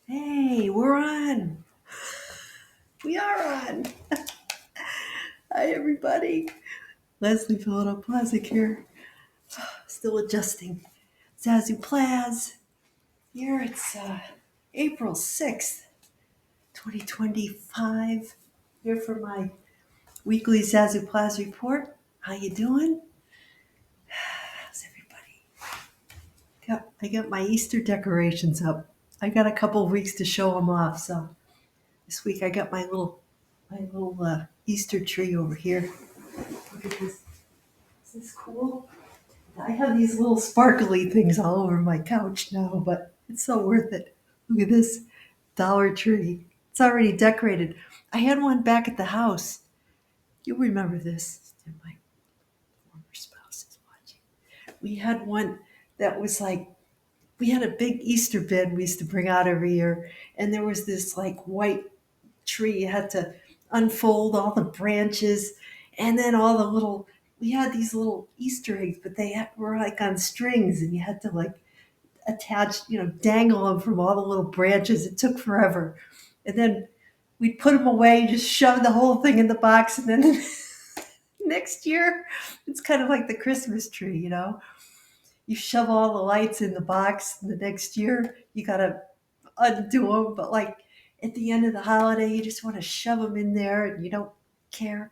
Hey, we're on. We are on. Hi, everybody. Leslie Plazz here. Still adjusting. Zazoo Plazz. Here it's April 6th, 2025. Here for my weekly Zazoo Plazz report. How you doing? How's everybody? I got my Easter decorations up. I got a couple of weeks to show them off, so this week I got my little Easter tree over here. Look at this. Is this cool? I have these little sparkly things all over my couch now, but it's so worth it. Look at this Dollar Tree. It's already decorated. I had one back at the house. You remember this? My former spouse is watching. We had one that was like, we had a big Easter bin we used to bring out every year, and there was this like white tree. You had to unfold all the branches, and then all the little. We had these little Easter eggs, but were like on strings, and you had to like attach, dangle them from all the little branches. It took forever, and then we'd put them away, just shove the whole thing in the box, and then next year, it's kind of like the Christmas tree. You shove all the lights in the box, and the next year you gotta undo them, but like at the end of the holiday, you just want to shove them in there and you don't care.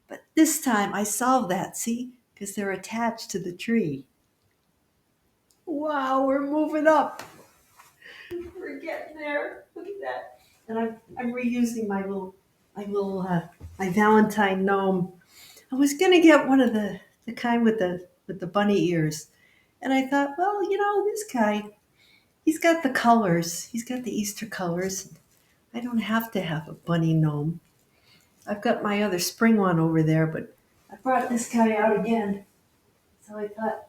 But this time I solved that, see? Because they're attached to the tree. Wow, we're moving up. We're getting there. Look at that. And I'm reusing my Valentine gnome. I was gonna get one of the kind with the bunny ears. And I thought, well, this guy, he's got the colors. He's got the Easter colors. I don't have to have a bunny gnome. I've got my other spring one over there, but I brought this guy out again. So I thought,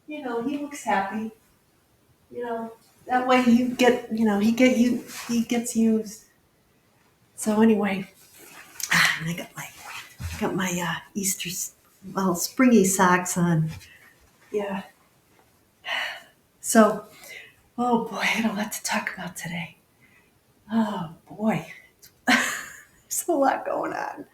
he looks happy. That way you get, he gets used. So anyway, and I got my Easter, well, springy socks on. Yeah. So, oh boy, I had a lot to talk about today. Oh boy, there's a lot going on.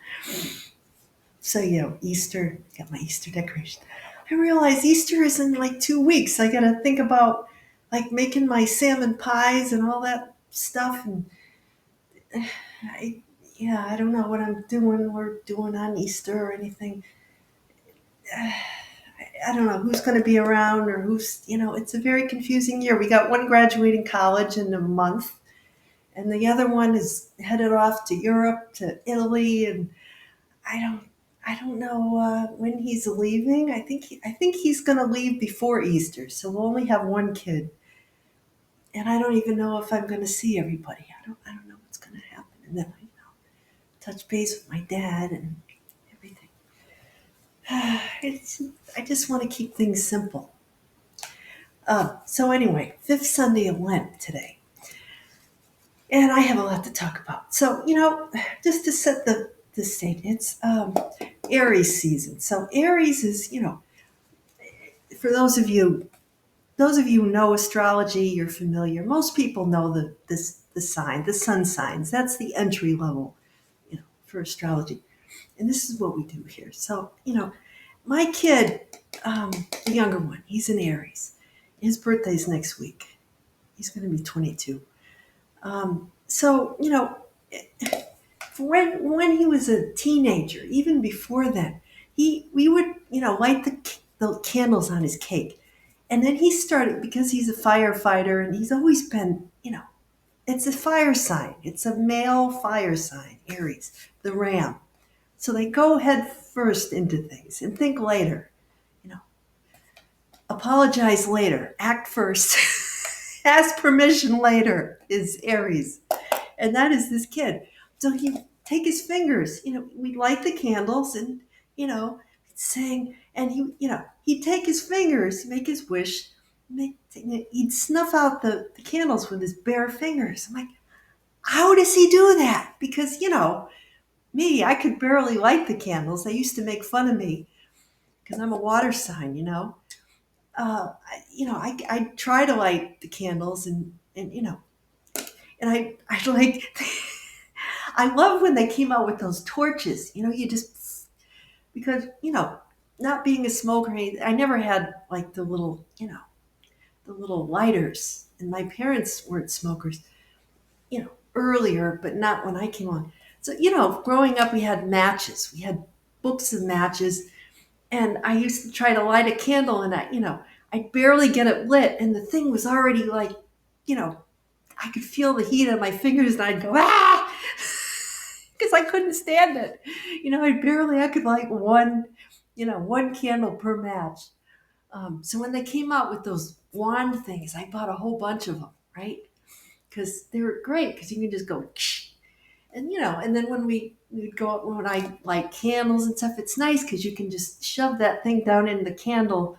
So, Easter, got my Easter decoration. I realize Easter is in like 2 weeks. I got to think about like making my salmon pies and all that stuff. And I, yeah, I don't know what I'm doing. We're doing on Easter or anything. I don't know who's going to be around or it's a very confusing year. We got one graduating college in a month, and the other one is headed off to Europe, to Italy, and I don't I don't know when he's leaving. I think he's going to leave before Easter, so we'll only have one kid, and I don't even know if I'm going to see everybody. I don't know what's going to happen, and then touch base with my dad and everything. It's, I just want to keep things simple. So anyway, fifth Sunday of Lent today, and I have a lot to talk about. So just to set the stage, it's Aries season. So Aries is for those of you who know astrology, you're familiar. Most people know the sun signs. That's the entry level, for astrology. And this is what we do here. So my kid, the younger one, he's an Aries. His birthday's next week. He's going to be 22. So when he was a teenager, even before then, we would light the candles on his cake, and then he started, because he's a firefighter and he's always been it's a fire sign. It's a male fire sign, Aries, the ram. So they go head first into things and think later. You know, apologize later, act first, ask permission later is Aries, and that is this kid. So he take his fingers. We light the candles, and saying, and he'd take his fingers, make his wish, he'd snuff out the candles with his bare fingers. I'm like, how does he do that? Because me, I could barely light the candles. They used to make fun of me because I'm a water sign. I try to light the candles, and And I like, I love when they came out with those torches. You just, because, not being a smoker, I never had like the little, the little lighters. And my parents weren't smokers, earlier, but not when I came on. So, growing up, we had matches. We had books of matches. And I used to try to light a candle and I'd barely get it lit. And the thing was already like, you know, I could feel the heat on my fingers and I'd go, ah, because I couldn't stand it. I could light one candle per match. So when they came out with those wand things, I bought a whole bunch of them, right? Because they were great because you can just go, and and then when we'd go out, when I light candles and stuff, it's nice because you can just shove that thing down in the candle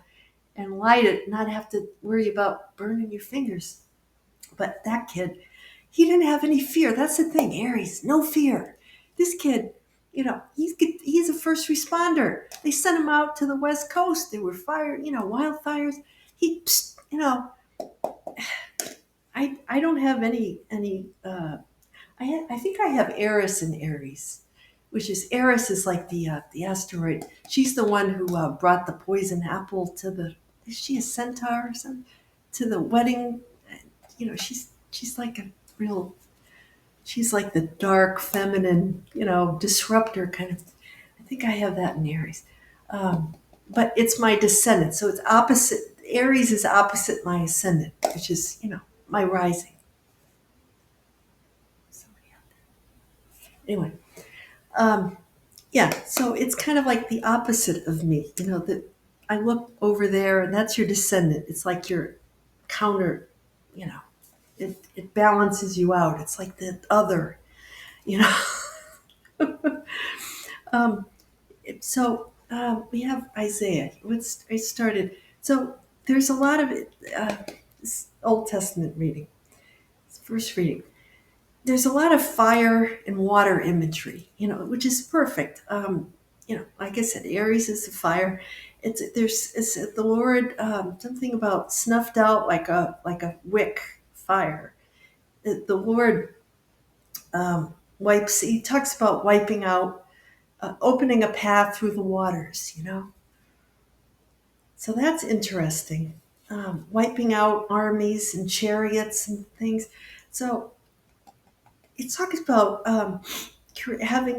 and light it, not have to worry about burning your fingers. But that kid, he didn't have any fear. That's the thing, Aries, no fear. This kid, he's a first responder. They sent him out to the West Coast. There were wildfires. He, I don't have any. I think I have Eris and Aries, which is Eris is like the asteroid. She's the one who brought the poison apple to the. Is she a centaur or something? To the wedding. She's like a real. She's like the dark feminine, disruptor kind of. I think I have that in Aries, but it's my descendant, so it's opposite. Aries is opposite my ascendant, which is my rising. Anyway. Um, Yeah, so it's kind of like the opposite of me, that I look over there and that's your descendant. It's like your counter, you know, it balances you out. It's like the other, you know. um, we have Isaiah. I started. So there's a lot of this Old Testament reading, first reading. There's a lot of fire and water imagery, which is perfect. Like I said, Aries is the fire. It's the Lord, something about snuffed out like a wick fire. The Lord wipes. He talks about wiping out, opening a path through the waters. So that's interesting. Wiping out armies and chariots and things. So it talks about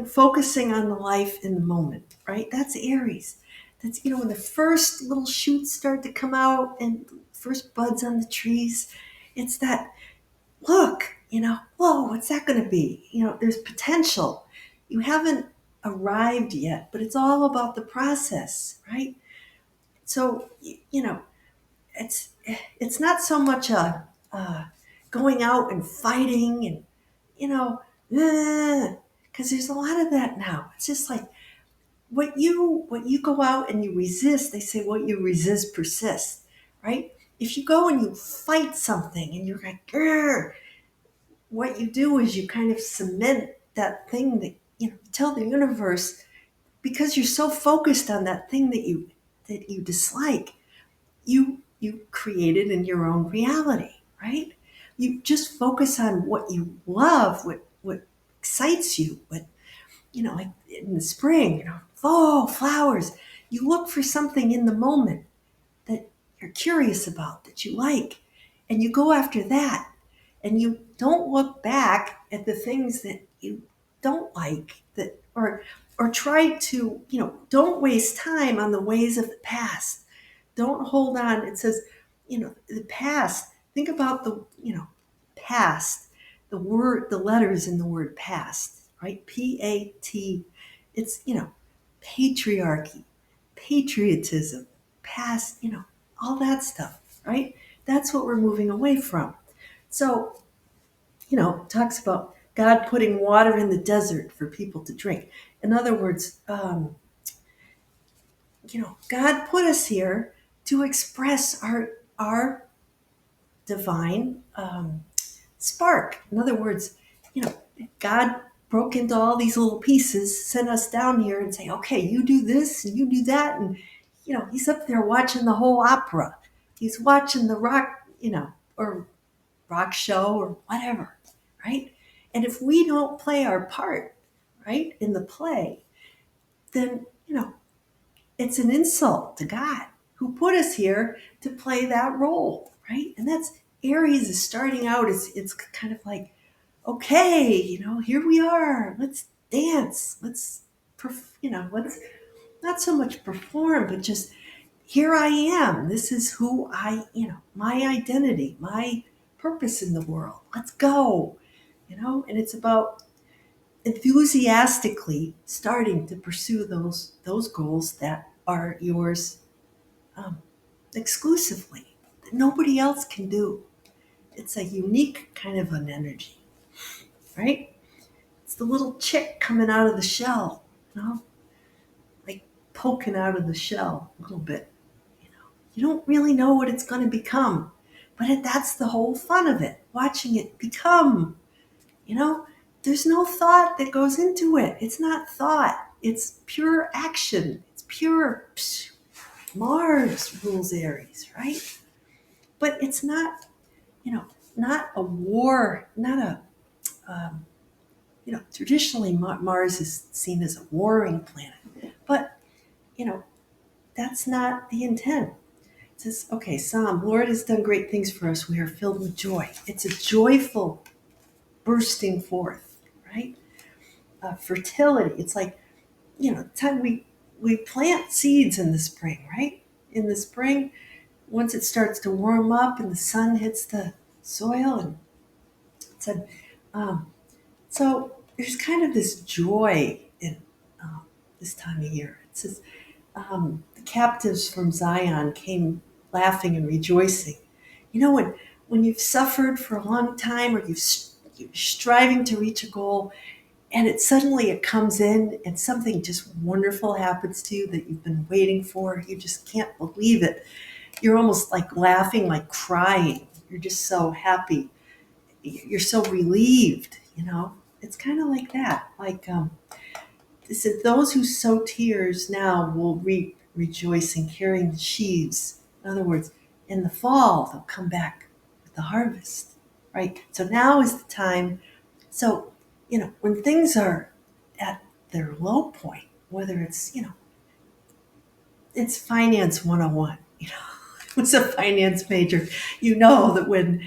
focusing on the life in the moment, right? That's Aries. That's when the first little shoots start to come out and first buds on the trees. It's that look, whoa, what's that going to be? There's potential. You haven't arrived yet, but it's all about the process, right? So it's it's not so much going out and fighting and because there's a lot of that now. It's just like what you go out and you resist. They say what you resist persists, right? If you go and you fight something and you're like, grr, what you do is you kind of cement that thing that tell the universe, because you're so focused on that thing that you dislike. You create it in your own reality, right? You just focus on what you love, what excites you, like in the spring, fall, flowers. You look for something in the moment that you're curious about, that you like, and you go after that. And you don't look back at the things that you don't like, or try to, don't waste time on the ways of the past. Don't hold on. It says, the past. Think about the, past, the letters in the word past, right? PAT. It's, patriarchy, patriotism, past, all that stuff, right? That's what we're moving away from. So, talks about God putting water in the desert for people to drink. In other words, God put us here to express our divine spark. In other words, God broke into all these little pieces, sent us down here and say, okay, you do this and you do that. And, he's up there watching the whole opera. He's watching the rock, or rock show or whatever, right? And if we don't play our part, right, in the play, then, it's an insult to God who put us here to play that role, right? And that's Aries is starting out. It's kind of like, okay, here we are. Let's dance. Let's not so much perform, but just here I am. This is who my identity, my purpose in the world. Let's go, and it's about enthusiastically starting to pursue those goals that are yours um, exclusively, that nobody else can do. It's a unique kind of an energy, right? It's the little chick coming out of the shell, like poking out of the shell a little bit. You don't really know what it's going to become, but that's the whole fun of it, watching it become. You know, there's no thought that goes into it. It's not thought. It's pure action. It's pure Mars rules Aries, right? But it's not, not a war, not a, traditionally Mars is seen as a warring planet. But, you know, that's not the intent. It says, okay, Psalm, Lord has done great things for us. We are filled with joy. It's a joyful bursting forth, right? Fertility. It's like, time we plant seeds in the spring, right? In the spring, once it starts to warm up and the sun hits the soil, and it said, um, so there's kind of this joy in this time of year. It says, the captives from Zion came laughing and rejoicing. When you've suffered for a long time, or you're striving to reach a goal, and it comes in and something just wonderful happens to you that you've been waiting for. You just can't believe it. You're almost like laughing, like crying. You're just so happy. You're so relieved, It's kind of like that. Like, it said, those who sow tears now will reap rejoicing, carrying the sheaves. In other words, in the fall, they'll come back with the harvest, right? So now is the time. So, when things are at their low point, whether it's finance 101, who's a finance major, that when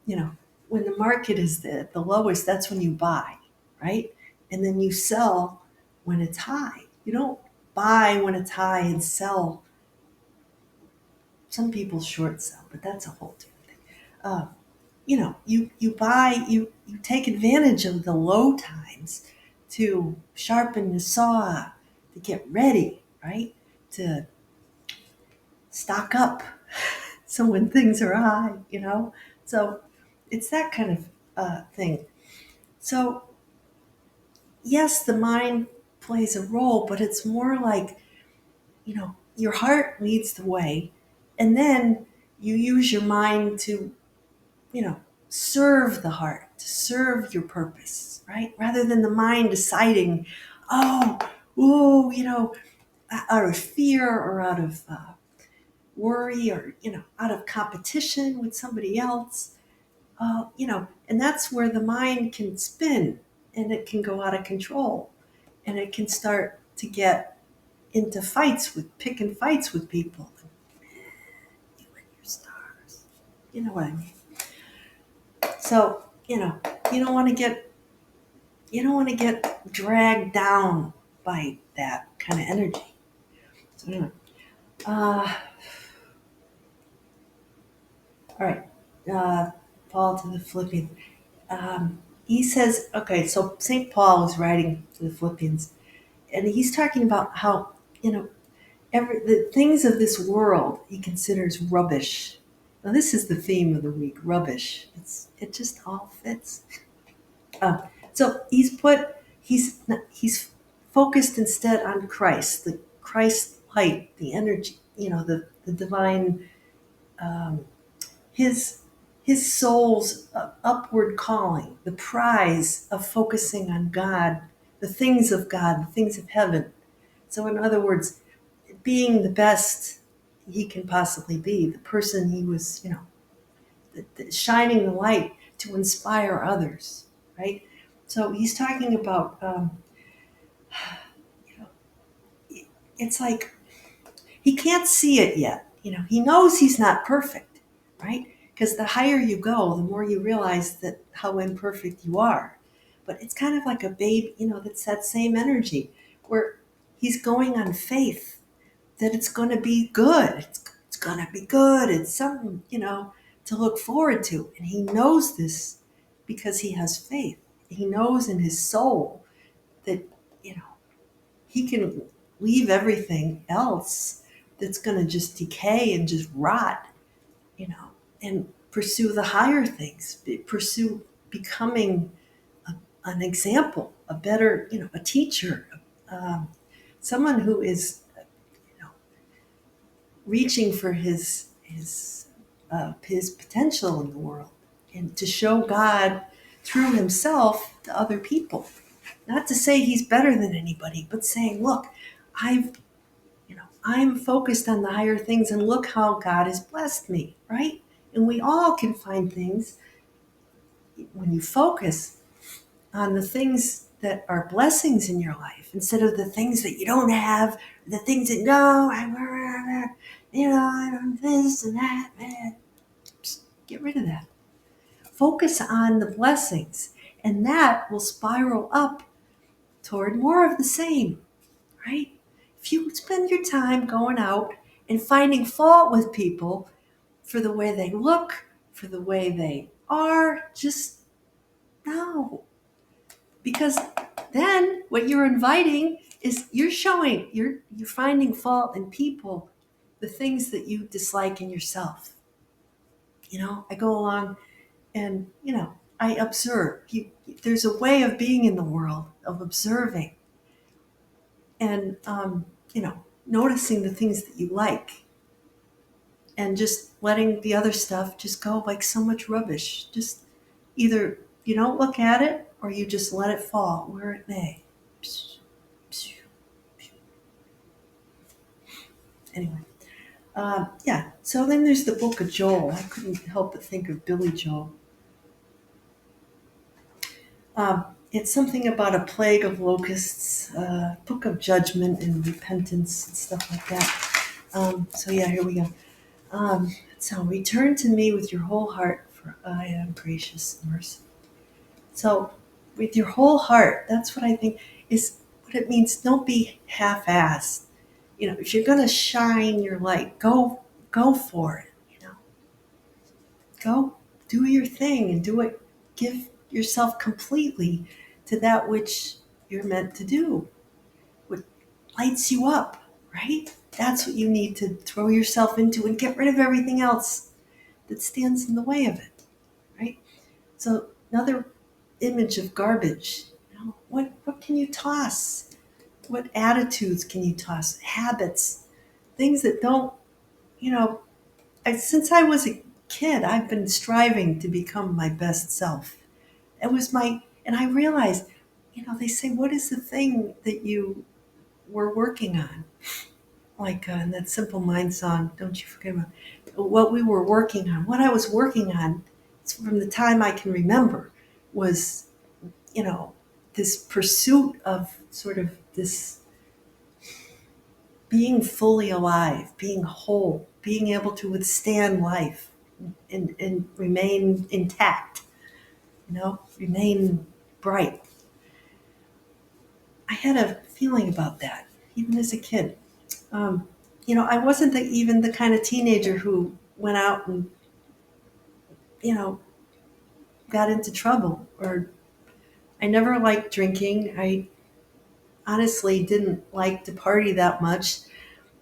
the market is the lowest, that's when you buy, right? And then you sell when it's high. You don't buy when it's high and sell. Some people short sell, but that's a whole different thing. You buy, you take advantage of the low times to sharpen the saw, to get ready, right? To stock up. So when things are high, so it's that kind of thing. So yes, the mind plays a role, but it's more like, your heart leads the way, and then you use your mind to, you know, serve the heart, to serve your purpose, right? Rather than the mind deciding, oh, whoa, out of fear or out of worry or, out of competition with somebody else, and that's where the mind can spin and it can go out of control and it can start to get into picking fights with people. You and your stars. You know what I mean? So, you don't want to get dragged down by that kind of energy. So anyway, all right. Paul to the Philippians. He says, okay, so St. Paul was writing to the Philippians, and he's talking about how, the things of this world he considers rubbish. Now, this is the theme of the week, rubbish. It just all fits. So he's focused instead on Christ, the Christ light, the energy, the divine, his his soul's upward calling, the prize of focusing on God, the things of heaven. So, in other words, being the best he can possibly be, the person he was, shining the light to inspire others. right? So he's talking about, you know, it's like he can't see it yet. He knows he's not perfect, right? Because the higher you go, the more you realize that how imperfect you are. But it's kind of like a babe, that's that same energy where he's going on faith that it's going to be good. It's going to be good. It's something, to look forward to. And he knows this because he has faith. He knows in his soul that, you know, he can leave everything else that's going to just decay and just rot, and pursue the higher things, pursue becoming an example, a better, a teacher, um, someone who is, you know, reaching for his potential in the world and to show God through himself to other people. Not to say he's better than anybody, but saying, look, I'm focused on the higher things and look how God has blessed me, right? And we all can find things when you focus on the things that are blessings in your life instead of the things that you don't have, the things that no, I'm this and that, man. Just get rid of that. Focus on the blessings, and that will spiral up toward more of the same, right? If you spend your time going out and finding fault with people for the way they look, for the way they are, just no. Because then what you're inviting is you're finding fault in people, the things that you dislike in yourself. I go along and, I observe. There's a way of being in the world, of observing and, noticing the things that you like and just letting the other stuff just go like so much rubbish. Just either you don't look at it or you just let it fall where it may. Anyway, yeah. So then there's the Book of Joel. I couldn't help but think of Billy Joel. It's something about a plague of locusts, book of judgment and repentance and stuff like that. So yeah, here we go. So return to me with your whole heart, for I am gracious and merciful. So with your whole heart, that's what I think is what it means. Don't be half-assed. If you're gonna shine your light, go for it. Go do your thing and do it. Give yourself completely to that which you're meant to do. What lights you up, right? That's what you need to throw yourself into and get rid of everything else that stands in the way of it, right? So another image of garbage. What can you toss? What attitudes can you toss? Habits, things that don't, you know, since I was a kid, I've been striving to become my best self. And I realized, they say, what is the thing that you were working on? Like in that Simple Mind song, don't you forget about what we were working on. What I was working on from the time I can remember was, you know, this pursuit of sort of this being fully alive, being whole, being able to withstand life and remain intact, remain bright. I had a feeling about that, even as a kid. Um, I wasn't even the kind of teenager who went out and, you know, got into trouble, or I never liked drinking. I honestly didn't like to party that much.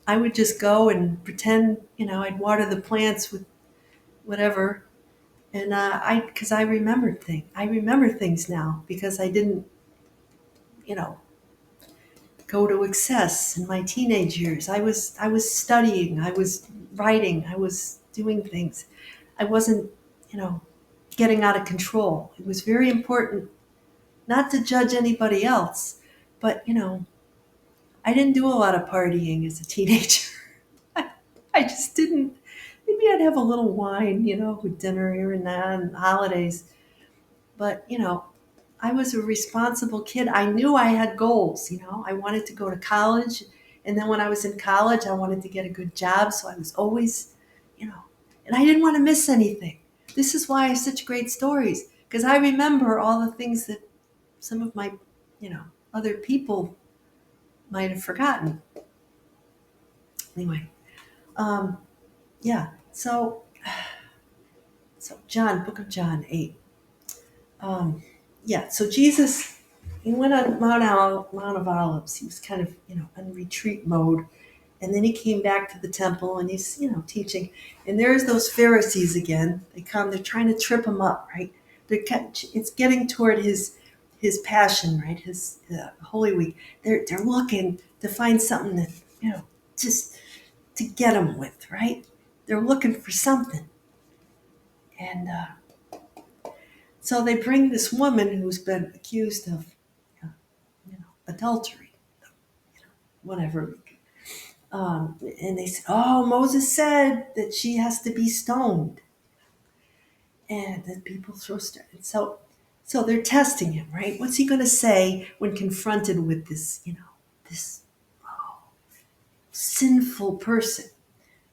I would just go and pretend, I'd water the plants with whatever. And because I remembered things. I remember things now because I didn't, you know, go to excess in my teenage years. I was studying, I was writing, I was doing things. I wasn't, you know, getting out of control. It was very important not to judge anybody else, but I didn't do a lot of partying as a teenager. I just didn't. Maybe I'd have a little wine, with dinner here and there and holidays. But, I was a responsible kid. I knew I had goals, I wanted to go to college. And then when I was in college, I wanted to get a good job. So I was always, you know, and I didn't want to miss anything. This is why I have such great stories, because I remember all the things that some of my, other people might have forgotten. Anyway, um, yeah. So John, Book of John 8. Um, yeah. So Jesus, he went on Mount of Olives. He was kind of, in retreat mode. And then he came back to the temple and he's, teaching. And there's those Pharisees again. They're trying to trip him up, right? It's getting toward his passion, right? His Holy Week. They're looking to find something that, just to get him with, right? They're looking for something. And so they bring this woman who's been accused of, adultery, whatever. And they said, "Oh, Moses said that she has to be stoned," and then people throw stones. So they're testing him, right? What's he going to say when confronted with this, this sinful person?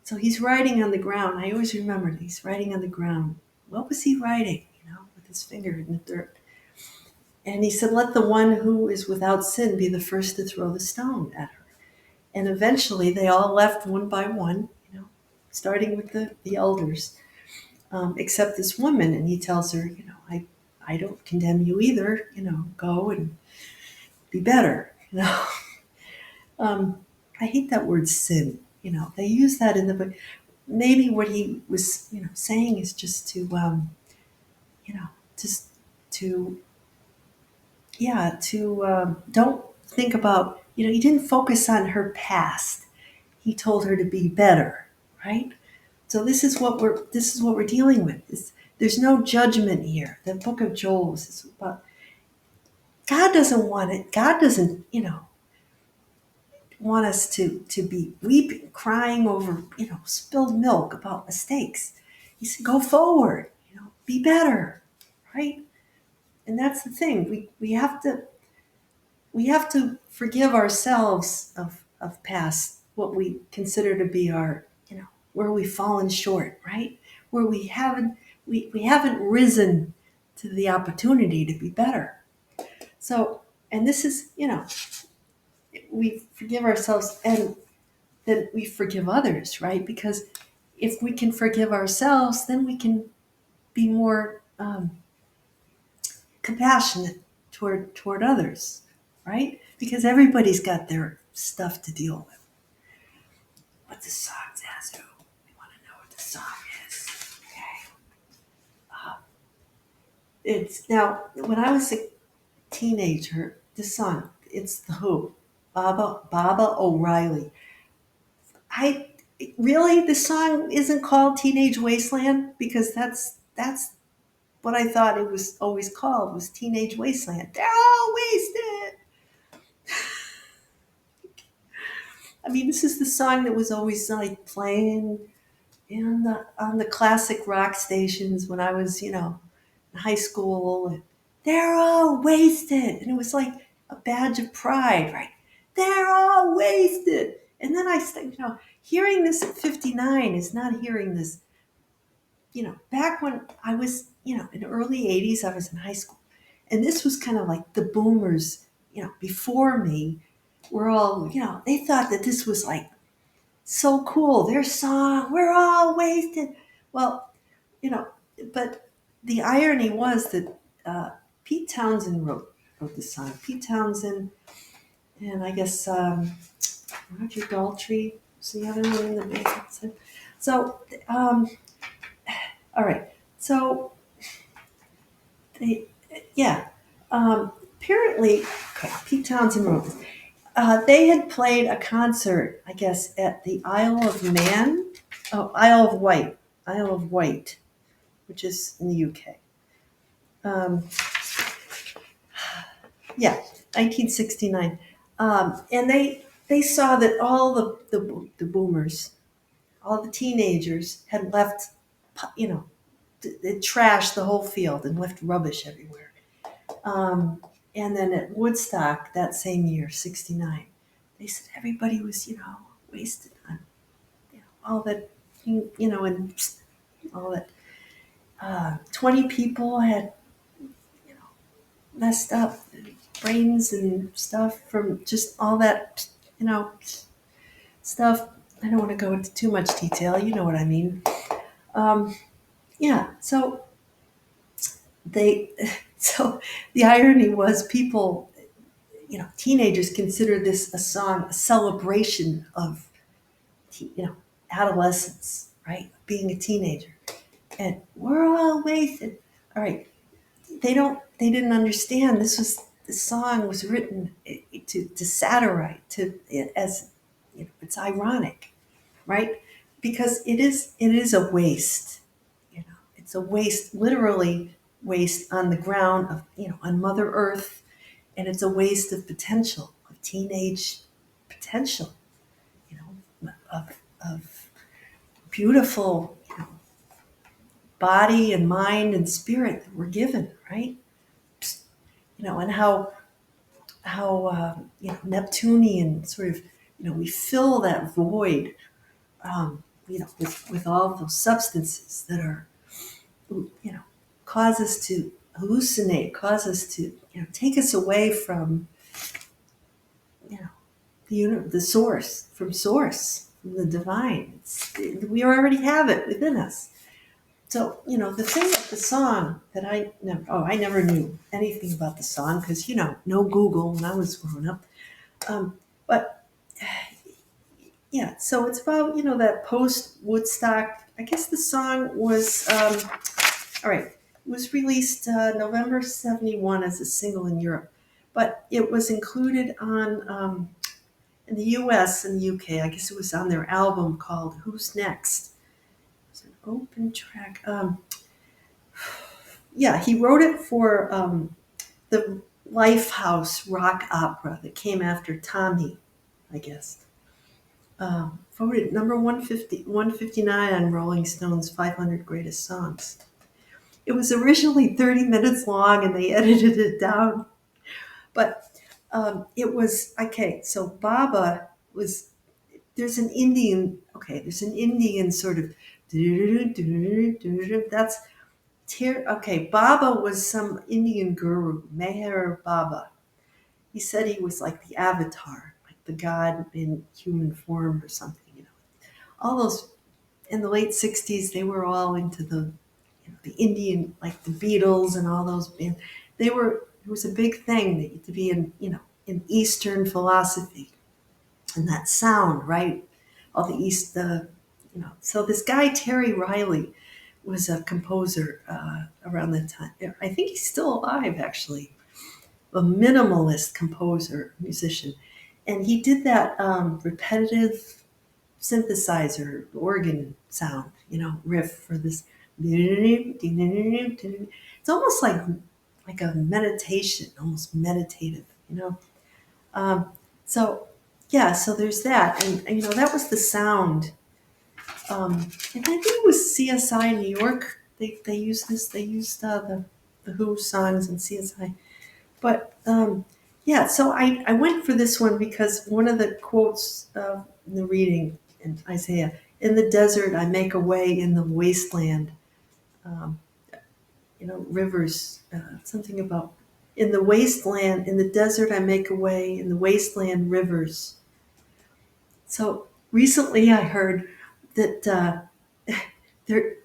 So he's writing on the ground. I always remember he's writing on the ground. What was he writing? With his finger in the dirt. And he said, "Let the one who is without sin be the first to throw the stone at her." And eventually they all left one by one, starting with the elders, except this woman. And he tells her, I don't condemn you either, go and be better. I hate that word sin. They use that in the book. Maybe what he was, saying is just to, you know, just to, yeah, to don't think about, he didn't focus on her past. He told her to be better, right? So this is what we're dealing with. There's no judgment here. The book of Joel is about God doesn't want it. God doesn't, want us to be weeping, crying over, spilled milk about mistakes. He said, go forward, be better, right? And that's the thing. We have to forgive ourselves of past what we consider to be our, where we've fallen short, right? Where we haven't risen to the opportunity to be better. So, and this is, we forgive ourselves and then we forgive others, right? Because if we can forgive ourselves, then we can be more compassionate toward others, right? Because everybody's got their stuff to deal with. What's the song, Zazoo? We want to know what the song is. Okay. It's now when I was a teenager. The song, it's the Who, Baba O'Reilly. I really the song isn't called Teenage Wasteland because that's what I thought it was always called was Teenage Wasteland. They're all wasted. I mean, this is the song that was always like playing on the classic rock stations when I was, in high school. And they're all wasted, and it was like a badge of pride, right? They're all wasted. And then I said, hearing this at 59 is not hearing this. Back when I was, in the early 80s, I was in high school. And this was kind of like the boomers, before me were all, they thought that this was like so cool. Their song, we're all wasted. Well, you know, but the irony was that Pete Townsend wrote the song. Pete Townsend, and I guess Roger Daltrey was the other one in the band. So, all right. So, they, yeah. Apparently, okay, Pete Townsend wrote this. They had played a concert, I guess, at the Isle of Wight, which is in the UK. Um, yeah, 1969. And they saw that all the boomers, all the teenagers had left, they trashed the whole field and left rubbish everywhere. And then at Woodstock that same year, 69, they said everybody was, wasted on, all that, and all that. 20 people had, messed up brains and stuff from just all that, stuff. I don't want to go into too much detail. You know what I mean. Um, yeah. So they, so the irony was people, teenagers consider this a song, a celebration of, adolescence, right? Being a teenager, and we're all wasted. All right. They didn't understand this song was written to satirize, as, it's ironic, right? Because it is a waste, it's a waste, literally waste on the ground of, on Mother Earth, and it's a waste of potential, of teenage potential, of beautiful, body and mind and spirit that we're given, right? And how Neptunian sort of, we fill that void, with all those substances that are, you know cause us to hallucinate, cause us to, take us away from, the source, from the divine. We already have it within us. So, the thing with the song that I never knew anything about the song because, no Google when I was growing up. But yeah, so it's about, that post Woodstock. I guess the song was, all right, it was released November 71 as a single in Europe, but it was included on, in the US and the UK. I guess it was on their album called Who's Next. It's an open track. Yeah, he wrote it for the Lifehouse rock opera that came after Tommy, I guess. Voted number 159 on Rolling Stone's 500 Greatest Songs. It was originally 30 minutes long and they edited it down. But it was, okay, so Baba was, there's an Indian sort of, that's, okay, Baba was some Indian guru, Meher Baba. He said he was like the avatar, like the god in human form or something, All those, in the late 60s, they were all into the Indian, like the Beatles and all those bands. It was a big thing to be in Eastern philosophy and that sound, right? All the East, so this guy, Terry Riley, was a composer around that time. I think he's still alive, actually. A minimalist composer, musician. And he did that repetitive synthesizer organ sound, riff for this. It's almost like a meditation, almost meditative, So yeah, so there's that, and that was the sound. And I think it was CSI New York. They used this. They used the Who songs and CSI. But yeah, so I went for this one because one of the quotes in the reading in Isaiah, "In the desert I make a way in the wasteland." Um, rivers. Something about in the wasteland, in the desert I make a way, in the wasteland rivers. So recently I heard that there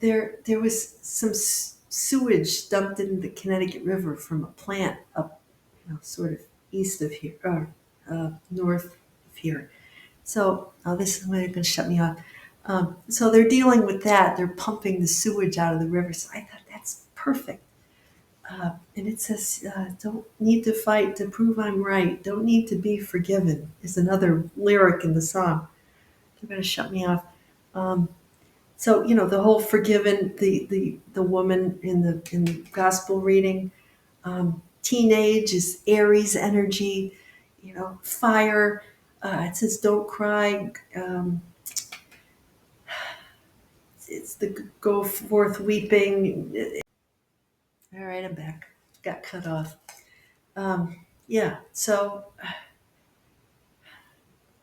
there was some sewage dumped in the Connecticut River from a plant up, sort of east of here, or north of here. So this is going to shut me off. So they're dealing with that. They're pumping the sewage out of the river. So I thought that's perfect. And it says, "Don't need to fight to prove I'm right. Don't need to be forgiven." Is another lyric in the song. They're going to shut me off. So the whole forgiven, the woman in the gospel reading, teenage is Aries energy, fire. It says don't cry. It's the go forth weeping. All right, I'm back. got cut off. Yeah, so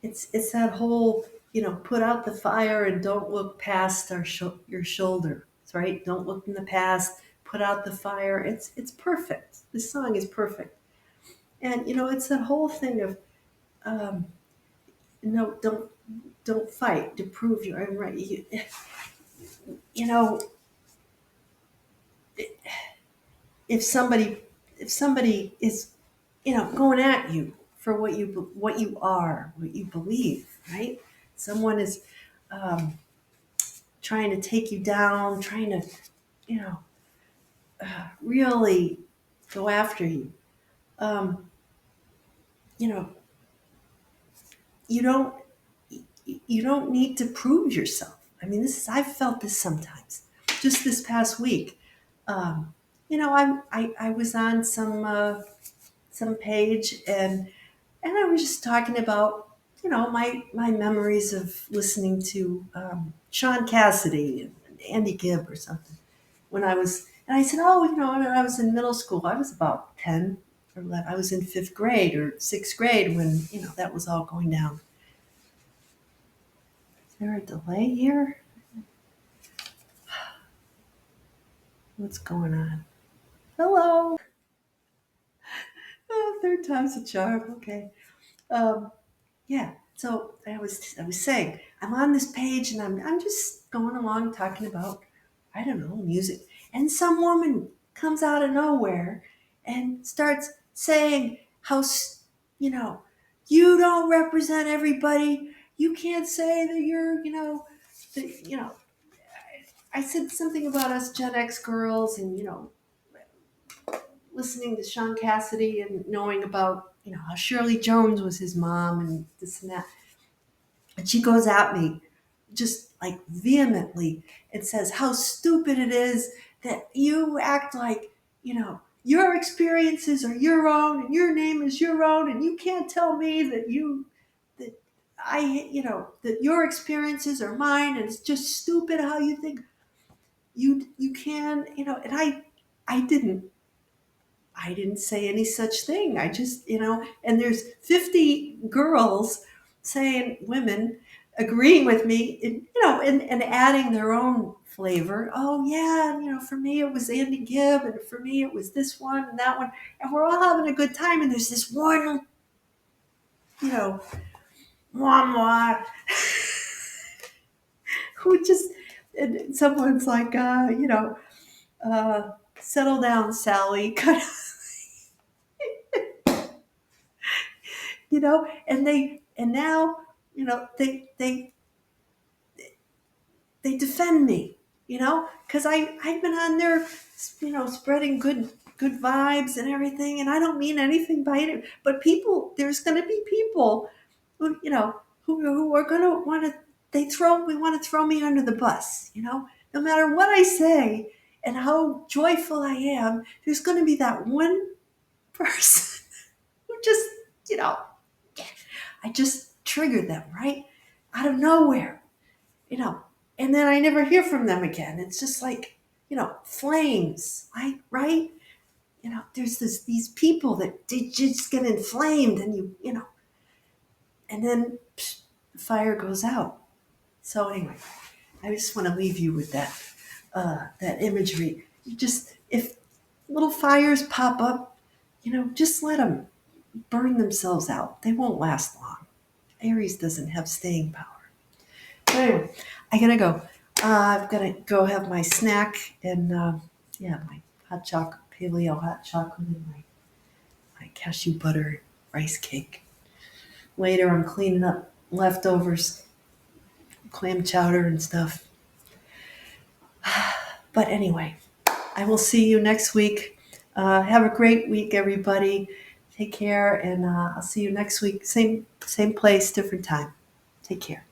it's that whole, put out the fire and don't look past your shoulder, right? Don't look in the past. Put out the fire. It's perfect. This song is perfect, and it's that whole thing of um, no, don't fight to prove you're right. You know, if somebody is going at you for what you are, what you believe, right? Someone is um, trying to take you down, trying to you know really go after you. Um, you know, you don't you don't need to prove yourself. I mean, I've felt this sometimes. Just this past week, um, I was on some page, and I was just talking about my memories of listening to Sean Cassidy and Andy Gibb or something when I was, and I said, oh, when I was in middle school, I was about 10 or 11. I was in fifth grade or sixth grade when that was all going down. Is there a delay here? What's going on? Hello. Oh, third time's a charm. Okay. Um, Yeah. So I was saying I'm on this page and I'm just going along talking about I don't know music, and some woman comes out of nowhere and starts saying how you don't represent everybody. You can't say that that, I said something about us Gen X girls and listening to Sean Cassidy and knowing about how Shirley Jones was his mom and this and that. And she goes at me just like vehemently and says how stupid it is that you act like, your experiences are your own and your name is your own and you can't tell me that that your experiences are mine and it's just stupid how you think you can, and I didn't say any such thing. I just, and there's 50 girls saying, women agreeing with me, and adding their own flavor. Oh, yeah, for me it was Andy Gibb, and for me it was this one and that one. And we're all having a good time, and there's this one, you know, mwah, mwah, who just, and someone's like, settle down, Sally, kind of, and now, they defend me, because I've been on there, spreading good vibes and everything, and I don't mean anything by it. But there's going to be people who are going to want to we want to throw me under the bus, no matter what I say and how joyful I am. There's going to be that one person who just you know I just triggered them right out of nowhere, you know, and then I never hear from them again. It's just like, flames, right? There's these people that they just get inflamed and and then the fire goes out. So anyway, I just want to leave you with that imagery. If little fires pop up, just let them burn themselves out. They won't last long. Aries doesn't have staying power. But anyway, I gotta go. I've gotta go have my snack and my hot chocolate, paleo hot chocolate, and my cashew butter rice cake. Later, I'm cleaning up leftovers, clam chowder and stuff. But anyway, I will see you next week. Have a great week, everybody. Take care, and I'll see you next week. Same place, different time. Take care.